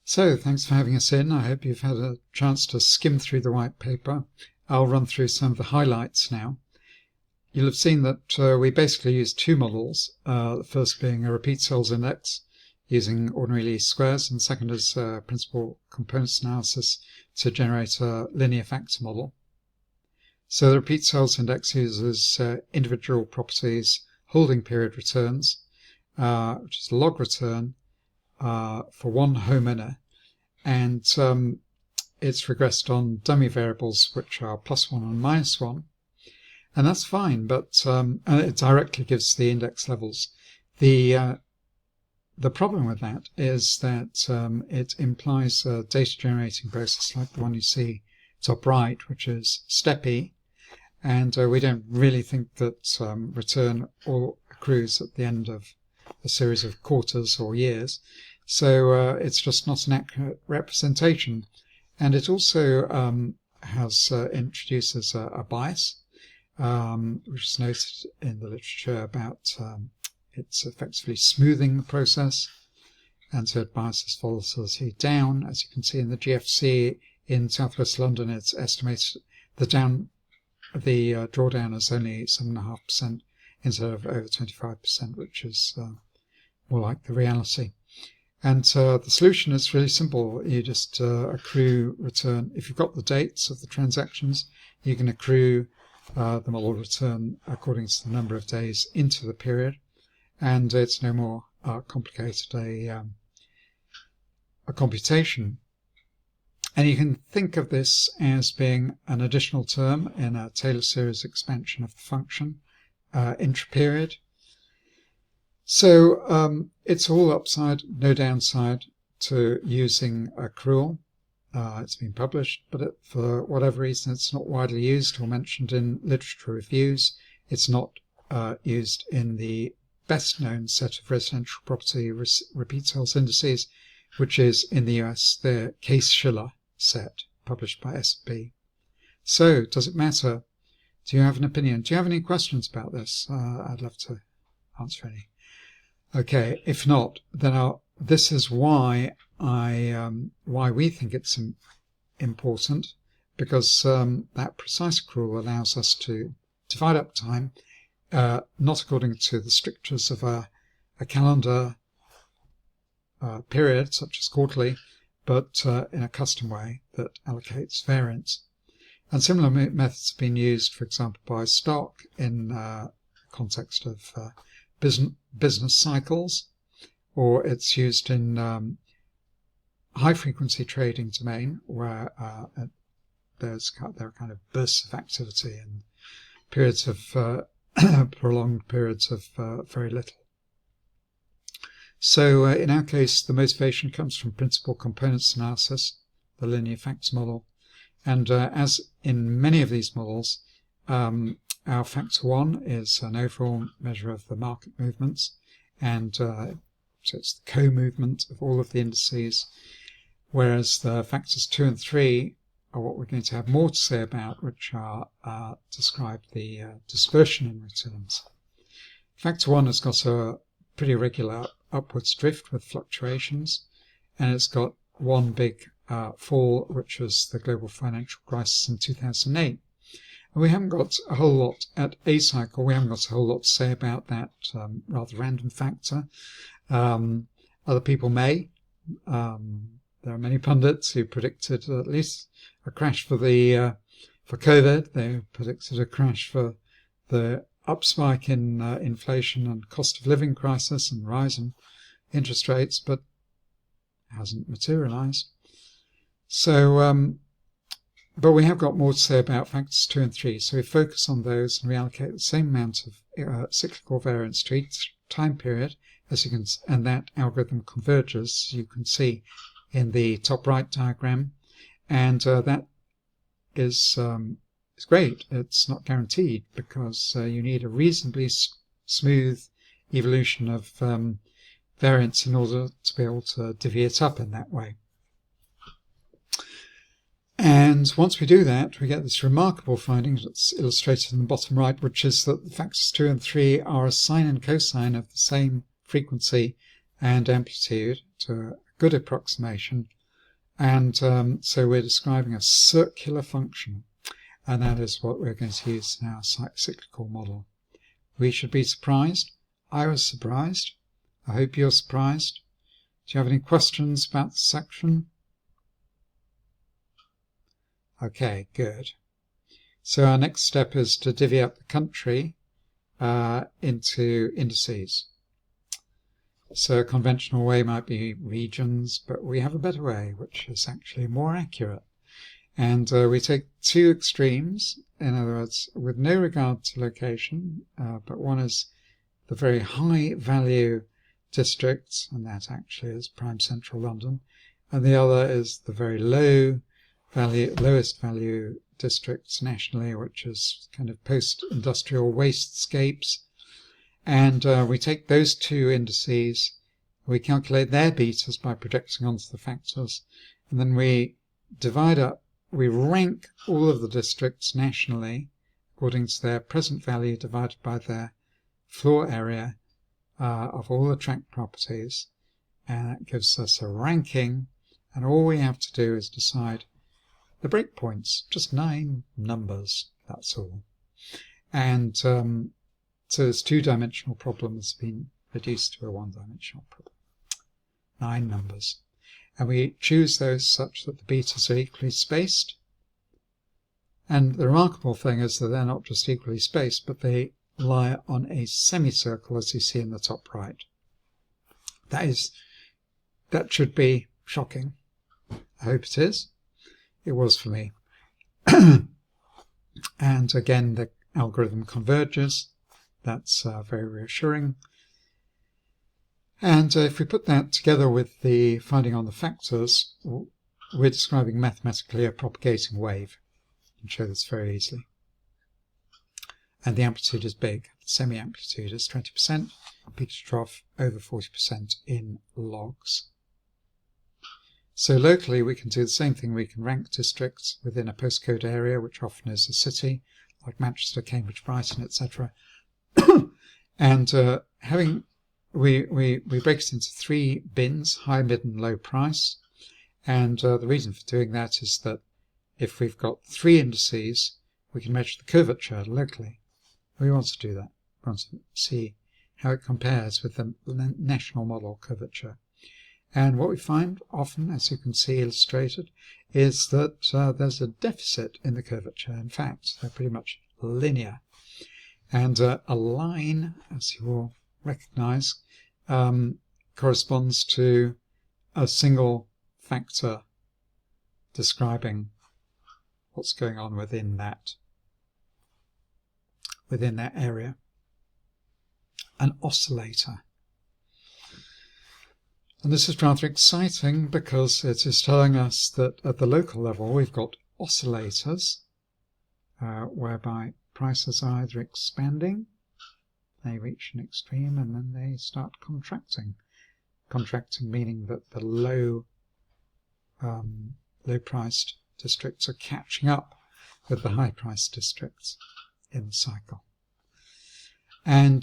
So, thanks for having us in. I hope you've had a chance to skim through the white paper. I'll run through some of the highlights now. You'll have seen that we basically use two models, the first being a repeat sales index using ordinary least squares, and the second is principal components analysis to generate a linear factor model. So the repeat sales index uses individual properties, holding period returns, which is a log return, for one homeowner, and it's regressed on dummy variables which are +1 and -1, and that's fine, but and it directly gives the index levels. The problem with that is that it implies a data generating process like the one you see top right, which is steppy, and we don't really think that return all accrues at the end of a series of quarters or years. So it's just not an accurate representation. And it also introduces a bias, which is noted in the literature about it's effectively smoothing the process. And so it biases volatility down. As you can see in the GFC in southwest London, it's estimated the drawdown is only 7.5% instead of over 25%, which is more like the reality. And the solution is really simple. You just accrue return. If you've got the dates of the transactions, you can accrue the model return according to the number of days into the period. And it's no more complicated a computation. And you can think of this as being an additional term in a Taylor series expansion of the function intra-period. So it's all upside, no downside to using accrual. It's been published, but for whatever reason it's not widely used or mentioned in literature reviews. It's not used in the best known set of residential property repeat sales indices, which is in the US the Case-Shiller set published by S&P. So does it matter? Do you have an opinion? Do you have any questions about this? I'd love to answer any. Okay, if not, then this is why why we think it's important, because that precise accrual allows us to divide up time, not according to the strictures of a calendar period, such as quarterly, but in a custom way that allocates variance. And similar methods have been used, for example, by stock in context of business cycles, or it's used in high-frequency trading domain, where there are kind of bursts of activity and periods of prolonged periods of very little. So in our case, the motivation comes from principal components analysis, the linear factor model, and as in many of these models, our factor 1 is an overall measure of the market movements, and so it's the co-movement of all of the indices, whereas the factors 2 and 3 are what we're going to have more to say about, which are describe the dispersion in returns. Factor 1 has got a pretty regular upwards drift with fluctuations, and it's got one big fall, which was the global financial crisis in 2008. And we haven't got a whole lot at Acycle. We haven't got a whole lot to say about that rather random factor. Other people may. There are many pundits who predicted at least a crash for COVID. They predicted a crash for the upspike in inflation and cost of living crisis and rise in interest rates, but hasn't materialized. So, but we have got more to say about factors 2 and 3, so we focus on those and we allocate the same amount of cyclical variance to each time period, as you can, and that algorithm converges, you can see in the top right diagram, and that is great. It's not guaranteed because you need a reasonably smooth evolution of variance in order to be able to divvy it up in that way. And once we do that, we get this remarkable finding that's illustrated in the bottom right, which is that the factors 2 and 3 are a sine and cosine of the same frequency and amplitude to a good approximation And so we're describing a circular function, and that is what we're going to use in our cyclical model. We should be surprised. I was surprised. I hope you're surprised. Do you have any questions about the section? Okay, good. So our next step is to divvy up the country into indices. So a conventional way might be regions, but we have a better way, which is actually more accurate. And we take two extremes, in other words, with no regard to location, but one is the very high value districts, and that actually is prime central London, and the other is the very lowest value districts nationally, which is kind of post-industrial wastes. And we take those two indices, we calculate their betas by projecting onto the factors, and then we rank all of the districts nationally according to their present value divided by their floor area of all the tract properties, and that gives us a ranking, and all we have to do is decide the breakpoints, just 9 numbers, that's all. And so this two-dimensional problem has been reduced to a one-dimensional problem. 9 numbers. And we choose those such that the betas are equally spaced. And the remarkable thing is that they're not just equally spaced, but they lie on a semicircle, as you see in the top right. That should be shocking. I hope it is. It was for me. And again, the algorithm converges. That's very reassuring. And if we put that together with the finding on the factors, we're describing mathematically a propagating wave. You can show this very easily. And the amplitude is big. The semi-amplitude is 20%, peak to trough over 40% in logs. So locally we can do the same thing. We can rank districts within a postcode area, which often is a city, like Manchester, Cambridge, Brighton, etc. And we break it into 3 bins, high, mid and low price. And the reason for doing that is that if we've got 3 indices, we can measure the curvature locally. We want to do that. We want to see how it compares with the national model curvature. And what we find often, as you can see illustrated, is that there's a deficit in the curvature. In fact, they're pretty much linear. And a line, as you will recognize, corresponds to a single factor describing what's going on within that area. An oscillator. And this is rather exciting because it is telling us that at the local level we've got oscillators whereby prices are either expanding, they reach an extreme, and then they start contracting. Contracting meaning that the low-priced districts are catching up with the high-priced districts in the cycle. And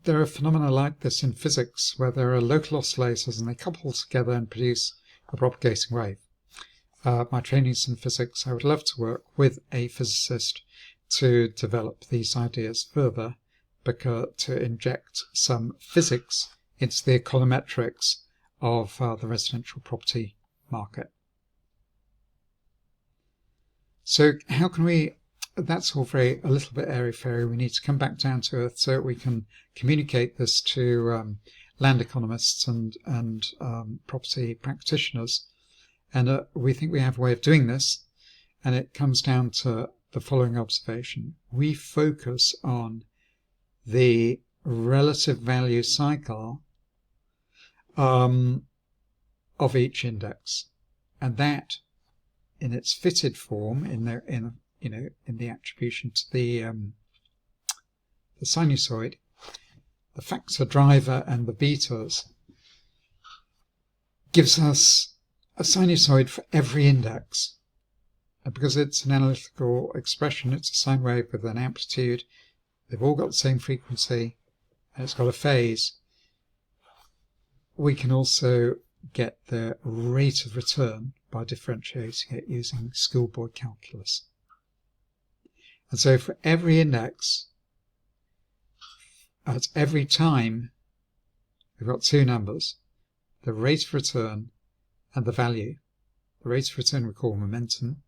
there are phenomena like this in physics where there are local oscillators and they couple together and produce a propagating wave. My training is in physics. I would love to work with a physicist to develop these ideas further, to inject some physics into the econometrics of the residential property market. So how can we, that's all a little bit airy-fairy. We need to come back down to earth so that we can communicate this to land economists and property practitioners. And we think we have a way of doing this, and it comes down to the following observation. We focus on the relative value cycle of each index, and that, in its fitted form, in the attribution to the sinusoid, the factor driver and the betas, gives us a sinusoid for every index. And because it's an analytical expression, it's a sine wave with an amplitude, they've all got the same frequency, and it's got a phase. we can also get the rate of return by differentiating it using schoolboy calculus. And so for every index, at every time, we've got two numbers, the rate of return and the value. The rate of return we call momentum,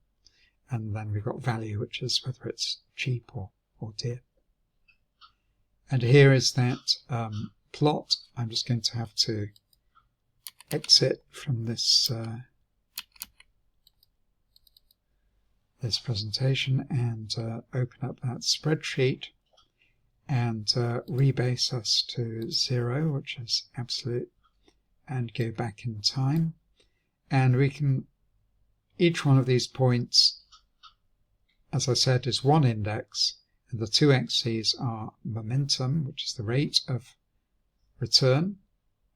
and then we've got value, which is whether it's cheap or dear. And here is that plot. I'm just going to have to exit from this this presentation and open up that spreadsheet and rebase us to 0, which is absolute, and go back in time. And we can, each one of these points, as I said, is one index, and the two axes are momentum, which is the rate of return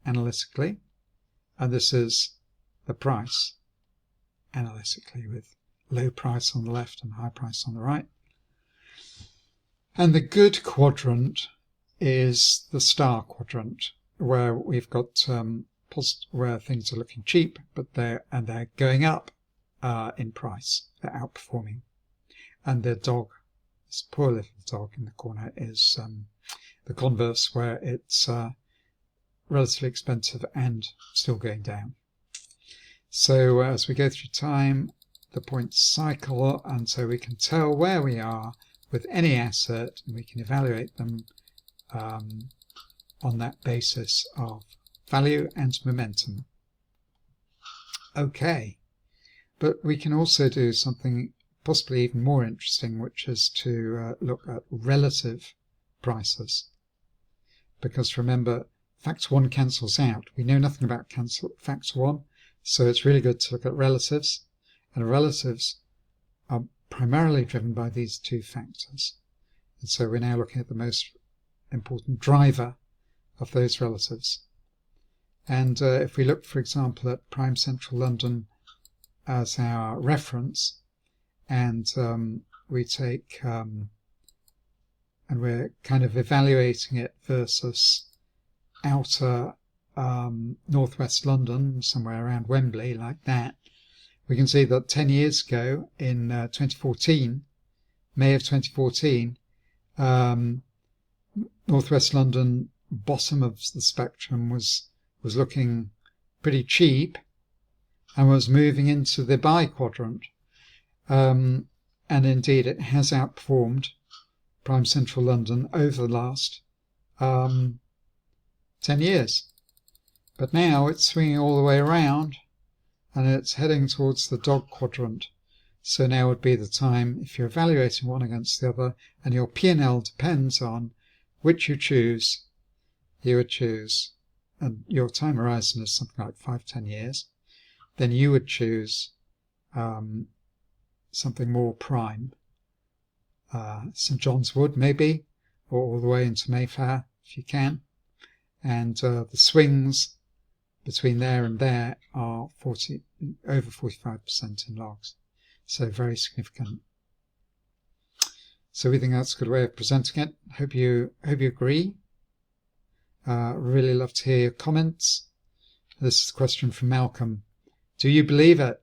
analytically, and this is the price analytically, with low price on the left and high price on the right. And the good quadrant is the star quadrant, where we've got where things are looking cheap, but they're going up in price. They're outperforming. And the dog, this poor little dog in the corner, is the converse, where it's relatively expensive and still going down. So as we go through time, the points cycle, and so we can tell where we are with any asset, and we can evaluate them on that basis of value and momentum. Okay, but we can also do something possibly even more interesting, which is to look at relative prices. Because remember, factor 1 cancels out. We know nothing about factor 1, so it's really good to look at relatives. And relatives are primarily driven by these two factors. And so we're now looking at the most important driver of those relatives. And if we look, for example, at prime central London as our reference, and we take, and we're kind of evaluating it versus outer northwest London, somewhere around Wembley, like that, we can see that 10 years ago, in 2014, May of 2014, northwest London, bottom of the spectrum, was looking pretty cheap and was moving into the buy quadrant. And indeed, it has outperformed prime central London over the last 10 years. But now it's swinging all the way around, and it's heading towards the dog quadrant. So now would be the time, if you're evaluating one against the other, and your P&L depends on which you choose, you would choose, and your time horizon is something like 5-10 years, then you would choose something more prime. St John's Wood, maybe, or all the way into Mayfair, if you can. And the swings between there and there are over 45% in logs. So very significant. So we think that's a good way of presenting it. Hope you agree. Really love to hear your comments. This is a question from Malcolm. Do you believe it?